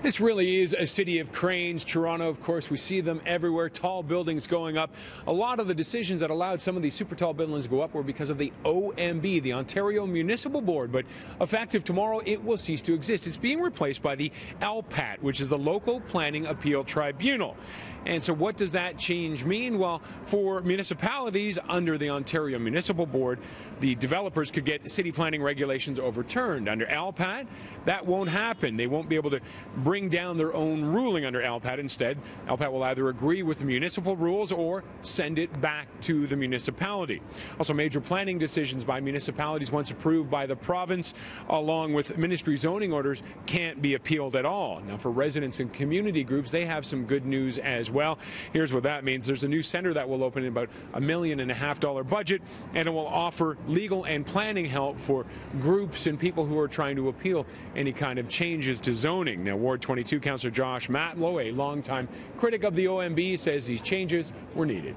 This really is a city of cranes. Toronto, of course, we see them everywhere. Tall buildings going up. A lot of the decisions that allowed some of these super tall buildings to go up were because of the OMB, the Ontario Municipal Board. But effective tomorrow, it will cease to exist. It's being replaced by the LPAT, which is the Local Planning Appeal Tribunal. And so what does that change mean? Well, for municipalities under the Ontario Municipal Board, the developers could get city planning regulations overturned. Under LPAT, that won't happen. They won't be able to bring down their own ruling under LPAT. Instead, LPAT will either agree with the municipal rules or send it back to the municipality. Also, major planning decisions by municipalities once approved by the province, along with ministry zoning orders, can't be appealed at all. Now, for residents and community groups, they have some good news as well. Here's what that means. There's a new center that will open in about $1.5 million budget, and it will offer legal and planning help for groups and people who are trying to appeal any kind of changes to zoning. Now, Ward 22 Councillor Josh Matlow, a longtime critic of the OMB, says these changes were needed.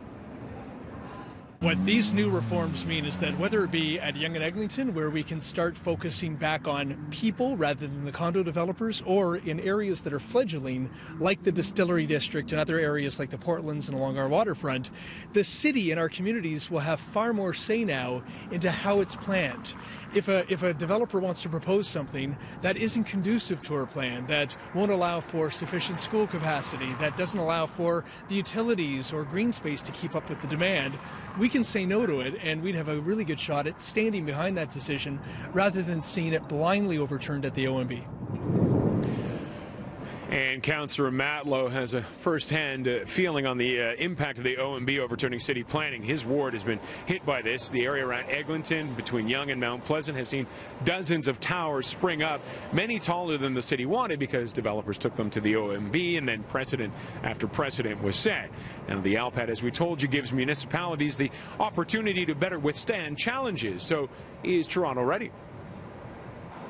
What these new reforms mean is that whether it be at Yonge and Eglinton, where we can start focusing back on people rather than the condo developers, or in areas that are fledgling, like the Distillery District and other areas like the Portlands and along our waterfront, the city and our communities will have far more say now into how it's planned. If a developer wants to propose something that isn't conducive to our plan, that won't allow for sufficient school capacity, that doesn't allow for the utilities or green space to keep up with the demand, we can say no to it, and we'd have a really good shot at standing behind that decision rather than seeing it blindly overturned at the OMB. And Councillor Matlow has a first-hand feeling on the impact of the OMB overturning city planning. His ward has been hit by this. The area around Eglinton, between Yonge and Mount Pleasant, has seen dozens of towers spring up, many taller than the city wanted because developers took them to the OMB, and then precedent after precedent was set. Now, the LPAT, as we told you, gives municipalities the opportunity to better withstand challenges. So is Toronto ready?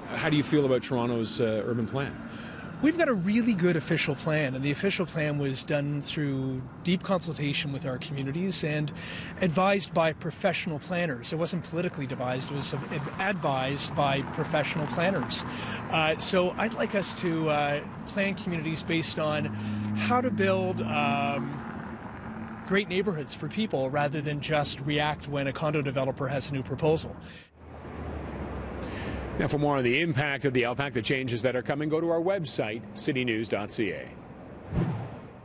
How do you feel about Toronto's urban plan? We've got a really good official plan, and the official plan was done through deep consultation with our communities and advised by professional planners. It wasn't politically devised, it was advised by professional planners. So I'd like us to plan communities based on how to build great neighborhoods for people rather than just react when a condo developer has a new proposal. Now, for more on the impact of the LPAT, the changes that are coming, go to our website, citynews.ca.